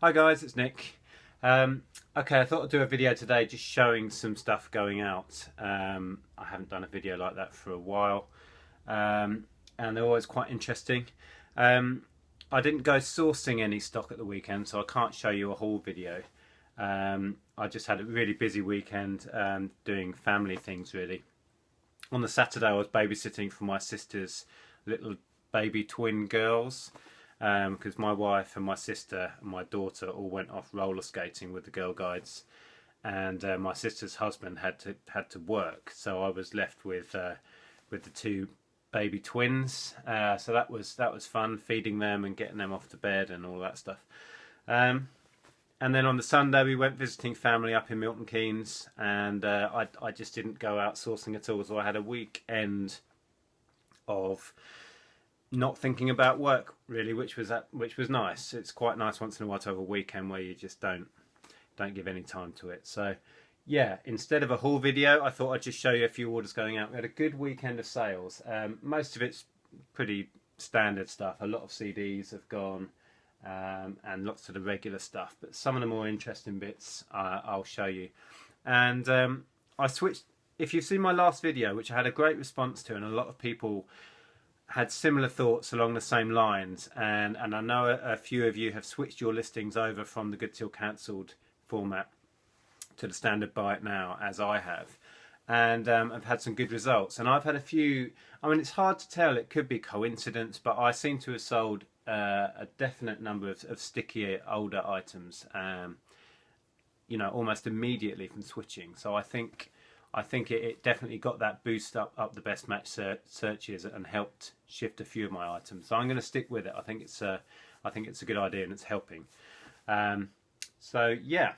Hi guys, it's Nick. Okay, I thought I'd do a video today just showing some stuff going out. I haven't done a video like that for a while, and they're always quite interesting. I didn't go sourcing any stock at the weekend, so I can't show you a haul video. I just had a really busy weekend doing family things really. On the Saturday I was babysitting for my sister's little baby twin girls. Because my wife and my sister and my daughter all went off roller skating with the girl guides, and my sister's husband had to work, so I was left with the two baby twins. So that was fun, feeding them and getting them off to bed and all that stuff. And then on the Sunday we went visiting family up in Milton Keynes, and I just didn't go out sourcing at all, so I had a weekend of not thinking about work really, which was nice. It's quite nice once in a while to have a weekend where you just don't give any time to it. So yeah, instead of a haul video, I thought I'd just show you a few orders going out. We had a good weekend of sales. Most of it's pretty standard stuff. A lot of CDs have gone, and lots of the regular stuff, but some of the more interesting bits I'll show you. And I switched. If you've seen my last video, which I had a great response to, and a lot of people had similar thoughts along the same lines, and I know a few of you have switched your listings over from the good till cancelled format to the standard buy it now, as I have, and I've had some good results. And I've had a few, I mean, it's hard to tell, it could be coincidence, but I seem to have sold a definite number of stickier older items, you know, almost immediately from switching. So I think it definitely got that boost up the best match searches and helped shift a few of my items. So I'm going to stick with it. I think it's a good idea and it's helping. So yeah,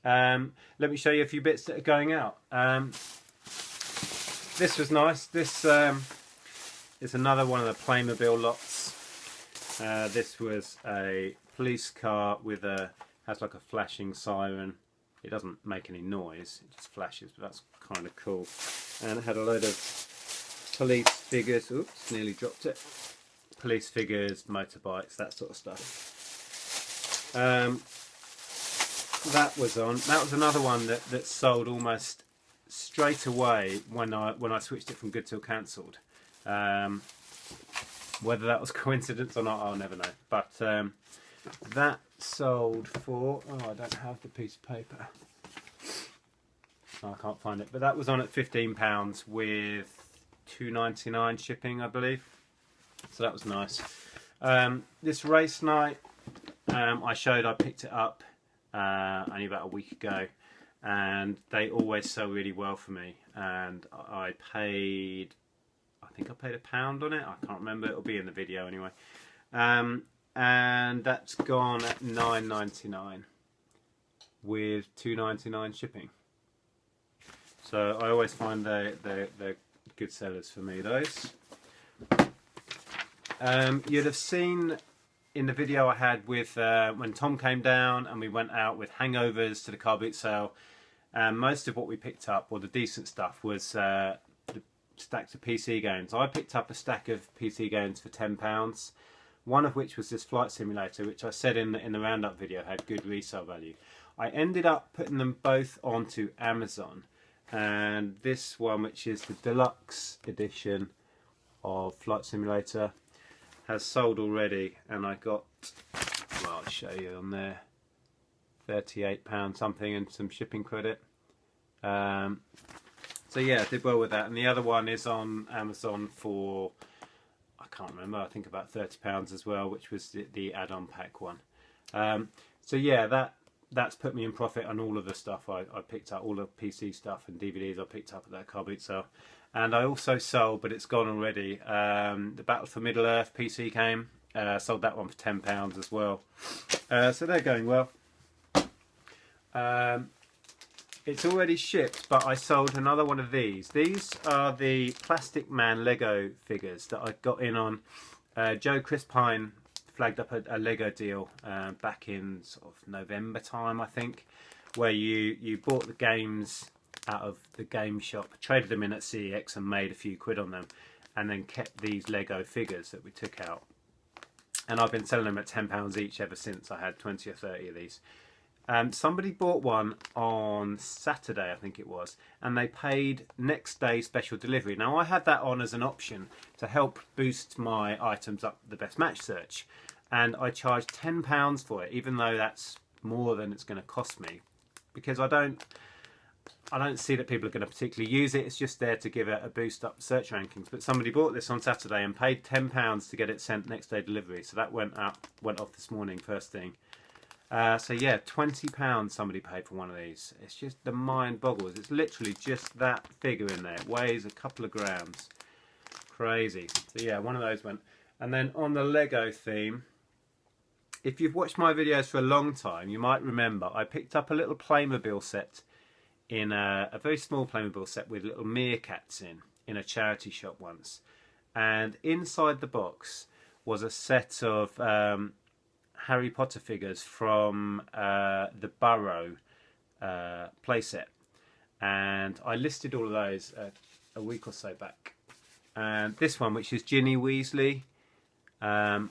let me show you a few bits that are going out. This was nice. This is another one of the Playmobil lots. This was a police car with has like a flashing siren. It doesn't make any noise, it just flashes, but that's kind of cool. And it had a load of police figures. Oops, nearly dropped it. Police figures, motorbikes, that sort of stuff. That was another one that sold almost straight away when I switched it from good till cancelled. Whether that was coincidence or not, I'll never know. But that sold for, oh, I don't have the piece of paper, I can't find it, but that was on at £15 with £2.99 shipping, I believe. So that was nice. This race night, I picked it up only about a week ago, and they always sell really well for me, and I think I paid £1 on it, I can't remember, it'll be in the video anyway. And that's gone at £9.99 with £2.99 shipping. So I always find they're good sellers for me, those. You'd have seen in the video I had with when Tom came down and we went out with hangovers to the car boot sale, and most of what we picked up, or the decent stuff, was the stacks of PC games. I picked up a stack of PC games for £10. One of which was this flight simulator, which I said in the roundup video had good resale value. I ended up putting them both onto Amazon, and this one, which is the deluxe edition of Flight Simulator, has sold already, and I got, well, I'll show you on there, £38 something and some shipping credit. So yeah, I did well with that. And the other one is on Amazon for, I can't remember, I think about £30 as well, which was the add-on pack one. So yeah, that's put me in profit on all of the stuff I picked up, all the PC stuff and DVDs I picked up at that car boot sale. And I also sold, but it's gone already, the Battle for Middle-earth PC game. Sold that one for £10 as well. So they're going well. It's already shipped, but I sold another one of these. These are the Plastic Man Lego figures that I got in on. Joe Crispine flagged up a Lego deal back in sort of November time, I think, where you bought the games out of the game shop, traded them in at CEX and made a few quid on them, and then kept these Lego figures that we took out. and I've been selling them at £10 each ever since. I had 20 or 30 of these. Somebody bought one on Saturday, I think it was, and they paid next day special delivery. Now I had that on as an option to help boost my items up the best match search, and I charged £10 for it, even though that's more than it's going to cost me, because I don't see that people are going to particularly use it. It's just there to give it a boost up search rankings. But somebody bought this on Saturday and paid £10 to get it sent next day delivery, so that went off this morning first thing. So yeah, £20 somebody paid for one of these. It's just, the mind boggles. It's literally just that figure in there. It weighs a couple of grams. Crazy. So yeah, one of those went. And then on the Lego theme, if you've watched my videos for a long time, you might remember I picked up a little Playmobil set, in a very small Playmobil set with little meerkats in a charity shop once. And inside the box was a set of Harry Potter figures from the Burrow playset, and I listed all of those a week or so back. And this one, which is Ginny Weasley,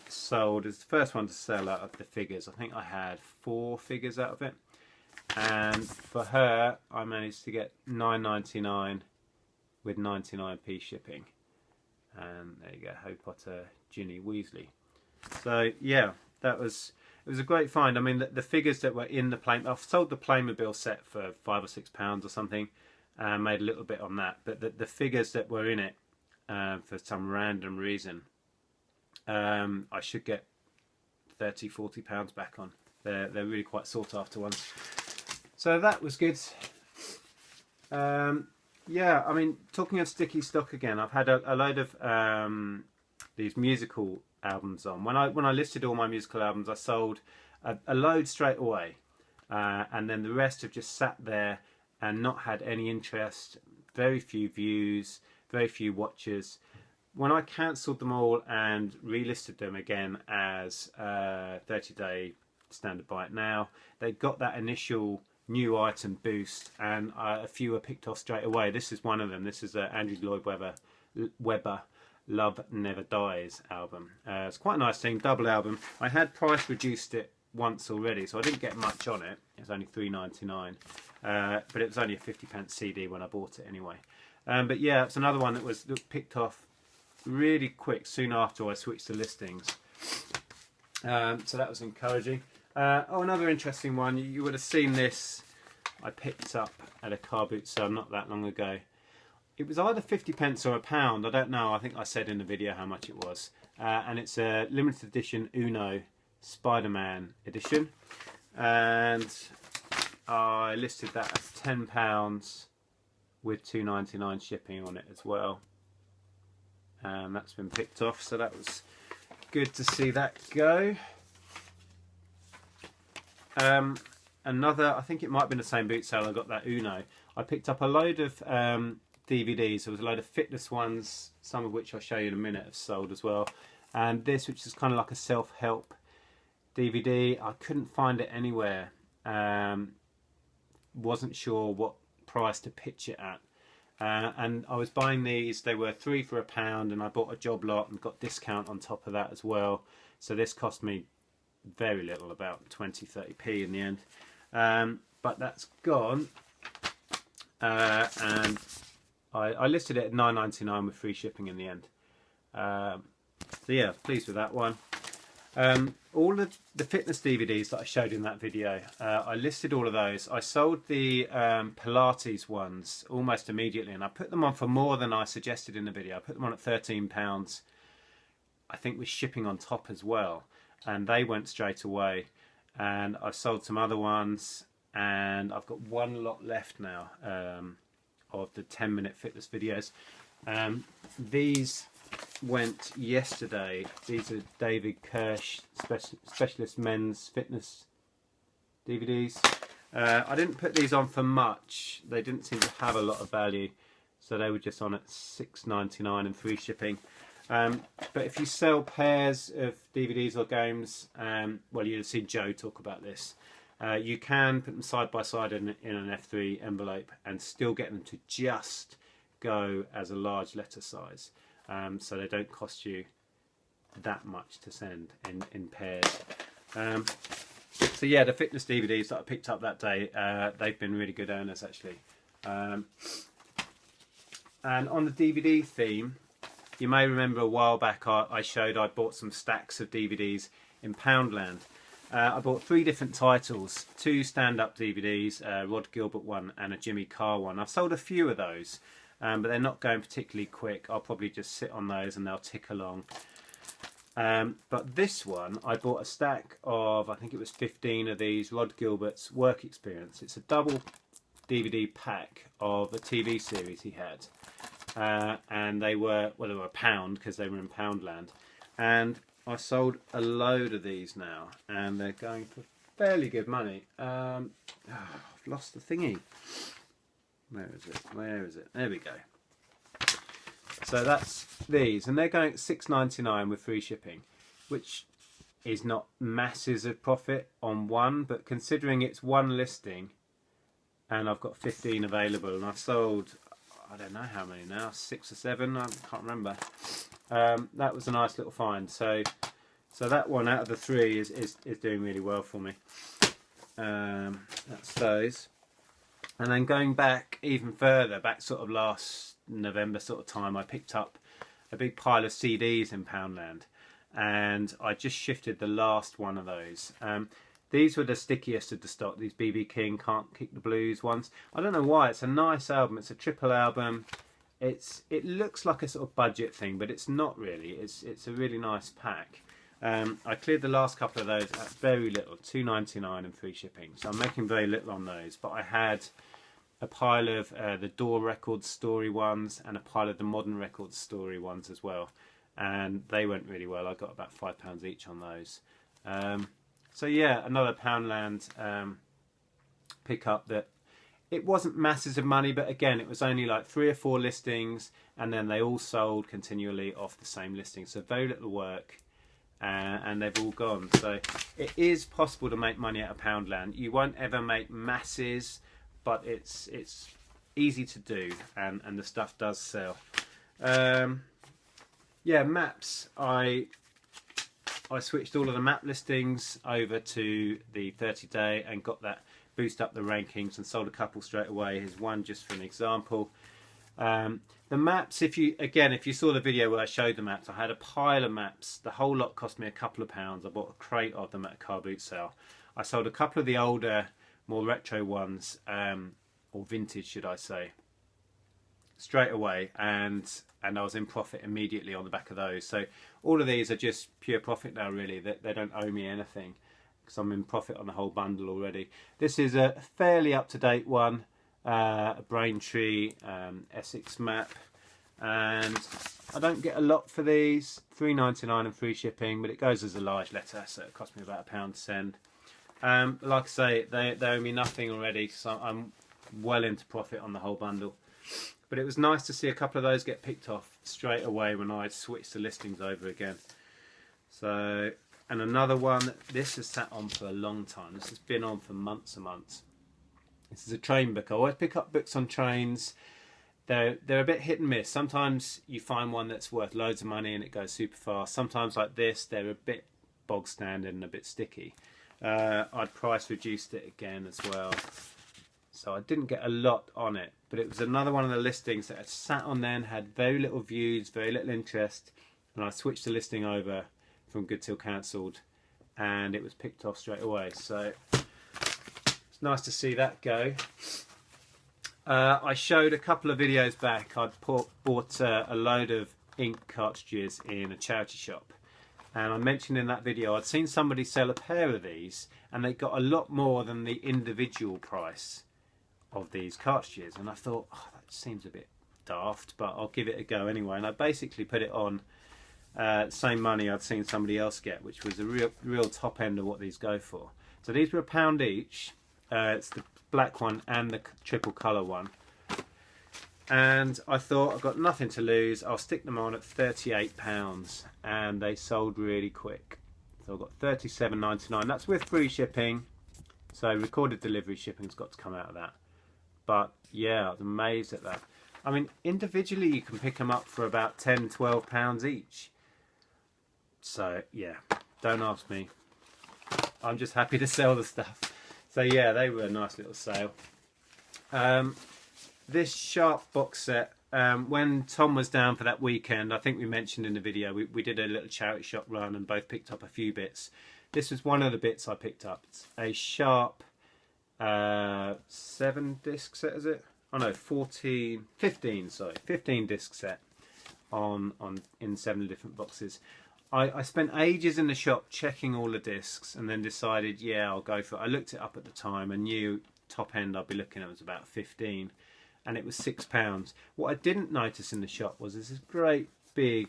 sold as the first one to sell out of the figures. I think I had 4 figures out of it, and for her I managed to get £9.99 with 99p shipping. And there you go, Harry Potter Ginny Weasley. So yeah, it was a great find. I mean, the figures that were in the I've sold the Playmobil set for £5 or £6 or something, and made a little bit on that. But the figures that were in it, for some random reason, I should get £30, £40 back on. They're really quite sought after ones. So that was good. Yeah, I mean, talking of sticky stock again, I've had a load of these musical albums on. When I listed all my musical albums, I sold a load straight away, and then the rest have just sat there and not had any interest. Very few views, very few watchers. When I cancelled them all and relisted them again as 30-day standard buy it now, they got that initial new item boost, and a few were picked off straight away. This is one of them. This is Andrew Lloyd Webber Love Never Dies album. It's quite a nice thing, double album. I had price reduced it once already, so I didn't get much on it. It was only £3.99, but it was only a 50p CD when I bought it anyway. But yeah, it's another one that was picked off really quick soon after I switched to listings. So that was encouraging. Oh, another interesting one. You would have seen this. I picked up at a car boot sale not that long ago. It was either 50p or £1. I don't know. I think I said in the video how much it was. And it's a limited edition Uno Spider-Man edition. And I listed that as £10 with £2.99 shipping on it as well. And that's been picked off, so that was good to see that go. Another, I think it might have been the same boot sale, I got that Uno. I picked up a load of DVDs. There was a load of fitness ones, some of which I'll show you in a minute, have sold as well. And this, which is kind of like a self-help DVD, I couldn't find it anywhere. Wasn't sure what price to pitch it at. And I was buying these, they were 3 for £1, and I bought a job lot and got discount on top of that as well. So this cost me very little, about 20-30p in the end. But that's gone. And I listed it at £9.99 with free shipping in the end. So yeah, pleased with that one. All of the fitness DVDs that I showed in that video, I listed all of those. I sold the Pilates ones almost immediately, and I put them on for more than I suggested in the video. I put them on at £13, I think with shipping on top as well, and they went straight away. And I've sold some other ones, and I've got one lot left now of the 10-minute fitness videos. These went yesterday. These are David Kirsch Specialist Men's Fitness DVDs. I didn't put these on for much. They didn't seem to have a lot of value, so they were just on at $6.99 and free shipping. But if you sell pairs of DVDs or games, well, you'll see Joe talk about this. You can put them side by side in an F3 envelope and still get them to just go as a large letter size. So they don't cost you that much to send in pairs. So yeah, the fitness DVDs that I picked up that day, they've been really good earners actually. And on the DVD theme, you may remember a while back I showed I bought some stacks of DVDs in Poundland. I bought 3 different titles, 2 stand-up DVDs, a Rod Gilbert one and a Jimmy Carr one. I've sold a few of those, but they're not going particularly quick. I'll probably just sit on those and they'll tick along. But this one, I bought a stack of, I think it was 15 of these, Rod Gilbert's Work Experience. It's a double DVD pack of a TV series he had. And they were, well, they were £1 because they were in Poundland. And I sold a load of these now, and they're going for fairly good money. I've lost the thingy. Where is it? Where is it? There we go. So that's these, and they're going at £6.99 with free shipping, which is not masses of profit on one, but considering it's one listing, and I've got 15 available, and I've sold, I don't know how many now, 6 or 7, I can't remember. That was a nice little find. So that one out of the 3 is doing really well for me. That's those. And then going back even further, back sort of last November sort of time, I picked up a big pile of CDs in Poundland, and I just shifted the last one of those. These were the stickiest of the stock, these BB King Can't Kick the Blues ones. I don't know why, it's a nice album, it's a triple album. It looks like a sort of budget thing, but it's not really. It's a really nice pack. I cleared the last couple of those at very little, £2.99 and free shipping. So I'm making very little on those. But I had a pile of the Door Records story ones and a pile of the Modern Records story ones as well. And they went really well. I got about £5 each on those. So yeah, another Poundland pickup that it wasn't masses of money, but again, it was only like 3 or 4 listings, and then they all sold continually off the same listing. So very little work, and they've all gone. So it is possible to make money out of Poundland. You won't ever make masses, but it's easy to do, and the stuff does sell. Yeah, maps. I switched all of the map listings over to the 30-day and got that boost up the rankings, and sold a couple straight away. Here's one just for an example. The maps, if you saw the video where I showed the maps, I had a pile of maps. The whole lot cost me a couple of pounds. I bought a crate of them at a car boot sale. I sold a couple of the older, more retro ones, or vintage should I say, straight away, and I was in profit immediately on the back of those. So all of these are just pure profit now, really. They don't owe me anything, because I'm in profit on the whole bundle already. This is a fairly up-to-date one, a Braintree Essex map, and I don't get a lot for these, £3.99 and free shipping, but it goes as a large letter, so it cost me about £1 to send. Like I say, they owe me nothing already, so I'm well into profit on the whole bundle. But it was nice to see a couple of those get picked off straight away when I switched the listings over again. So, and another one, this has sat on for a long time. This has been on for months and months. This is a train book. I always pick up books on trains. They're a bit hit and miss. Sometimes you find one that's worth loads of money and it goes super fast. Sometimes like this, they're a bit bog standard and a bit sticky. I'd price reduced it again as well. So I didn't get a lot on it, but it was another one of the listings that had sat on there and had very little views, very little interest, and I switched the listing over from good till cancelled, and it was picked off straight away. So it's nice to see that go. I showed a couple of videos back, I'd bought a load of ink cartridges in a charity shop, and I mentioned in that video I'd seen somebody sell a pair of these and they got a lot more than the individual price of these cartridges, and I thought, oh, that seems a bit daft, but I'll give it a go anyway. And I basically put it on same money I'd seen somebody else get, which was a real top end of what these go for. So these were £1 each. It's the black one and the triple colour one, and I thought, I've got nothing to lose, I'll stick them on at £38, and they sold really quick. So I've got £37.99. That's with free shipping, so recorded delivery shipping's got to come out of that. But yeah, I was amazed at that. I mean, individually you can pick them up for about £10, £12 each. So yeah, don't ask me. I'm just happy to sell the stuff. So yeah, they were a nice little sale. This Sharp box set, when Tom was down for that weekend, I think we mentioned in the video, we did a little charity shop run and both picked up a few bits. This was one of the bits I picked up. It's a Sharp 7 disc set, is it? Oh no, 15 disc set in 7 different boxes. I spent ages in the shop checking all the discs and then decided, yeah, I'll go for it. I looked it up at the time and knew top end I'd be looking at was about 15, and it was £6. What I didn't notice in the shop was there's this great big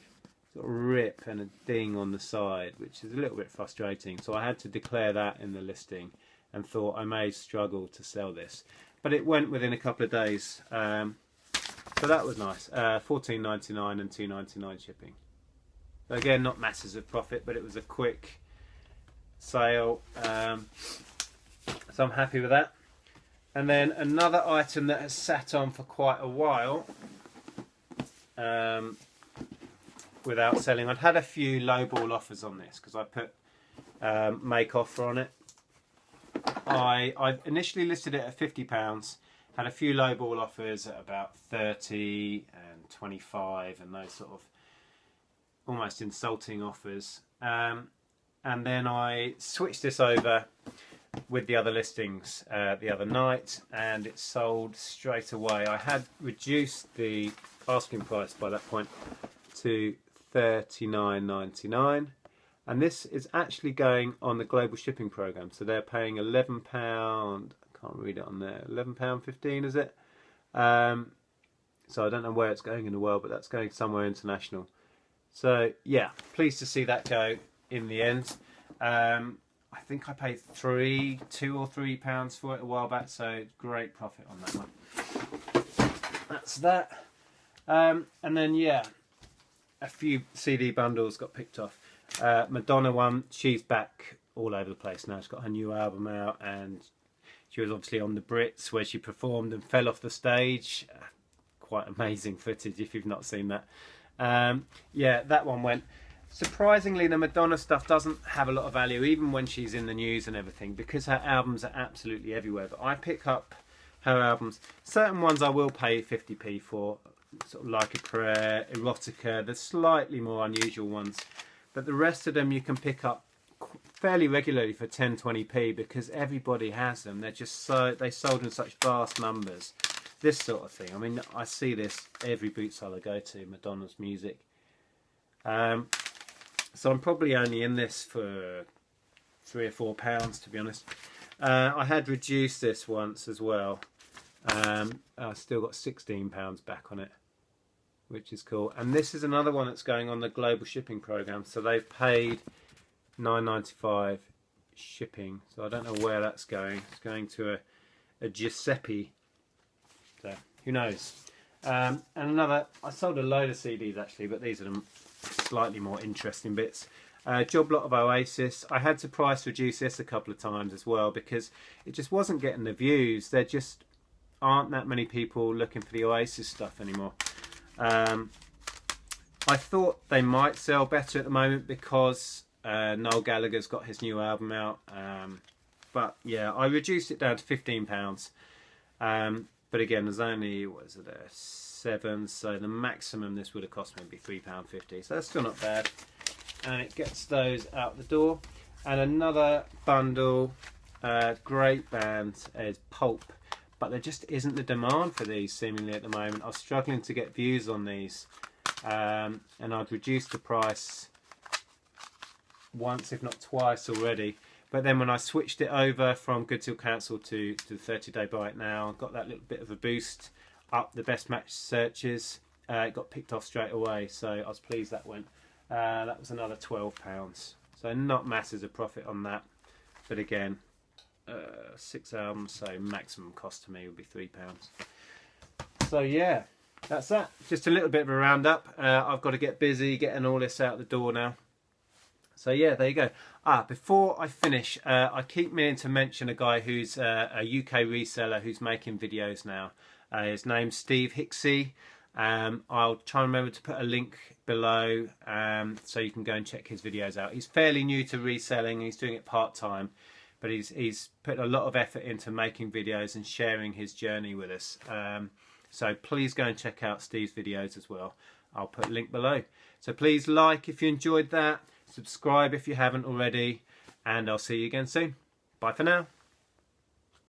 sort of rip and a ding on the side, which is a little bit frustrating. So I had to declare that in the listing and thought I may struggle to sell this. But it went within a couple of days. So that was nice. $14.99 and $2.99 shipping. So again, not masses of profit, but it was a quick sale. So I'm happy with that. And then another item that has sat on for quite a while without selling. I'd had a few lowball offers on this because I put make offer on it. I initially listed it at £50, had a few lowball offers at about 30 and 25 and those sort of almost insulting offers. And then I switched this over with the other listings the other night, and it sold straight away. I had reduced the asking price by that point to $39.99, and this is actually going on the global shipping program, so they're paying £11, I can't read it on there, £11.15 is it? So I don't know where it's going in the world, but that's going somewhere international. So yeah, pleased to see that go in the end. I think I paid £2 or £3 for it a while back, so great profit on that one. That's that. And then yeah, a few CD bundles got picked off. Madonna one, she's back all over the place now. She's got her new album out, and she was obviously on the Brits where she performed and fell off the stage. Quite amazing footage if you've not seen that. Yeah, that one went. Surprisingly, the Madonna stuff doesn't have a lot of value, even when she's in the news and everything, because her albums are absolutely everywhere. But I pick up her albums. Certain ones I will pay 50p for, sort of Like a Prayer, Erotica, the slightly more unusual ones. But the rest of them you can pick up fairly regularly for 10, 20p because everybody has them. They're just so, they sold in such vast numbers. This sort of thing. I mean, I see this every boot sale I go to, Madonna's music. So I'm probably only in this for £3 or £4 to be honest. I had reduced this once as well. I still got £16 back on it, which is cool. And this is another one that's going on the global shipping program. So they've paid $9.95 shipping. So I don't know where that's going. It's going to a Giuseppe. So who knows? And another, I sold a load of CDs actually, but these are the slightly more interesting bits. Job lot of Oasis. I had to price reduce this a couple of times as well because it just wasn't getting the views. There just aren't that many people looking for the Oasis stuff anymore. I thought they might sell better at the moment because Noel Gallagher's got his new album out. But yeah, I reduced it down to £15. But again, there's only, what is it there, 7, so the maximum this would have cost me would be £3.50, so that's still not bad. And it gets those out the door. And another bundle, great band, is Pulp, but there just isn't the demand for these seemingly at the moment. I was struggling to get views on these, and I'd reduced the price once if not twice already. But then when I switched it over from Good Till Cancelled to the 30-day buy it now, got that little bit of a boost up the best match searches. It got picked off straight away, so I was pleased that went. That was another £12. So not masses of profit on that. But again, 6 albums, so maximum cost to me would be £3. So yeah, that's that. Just a little bit of a roundup. I've got to get busy getting all this out the door now. So yeah, there you go. Before I finish, I keep meaning to mention a guy who's a UK reseller who's making videos now. His name's Steve Hicksey. I'll try and remember to put a link below, so you can go and check his videos out. He's fairly new to reselling. He's doing it part-time, but he's put a lot of effort into making videos and sharing his journey with us. So please go and check out Steve's videos as well. I'll put a link below. So please like if you enjoyed that, subscribe if you haven't already, and I'll see you again soon. Bye for now.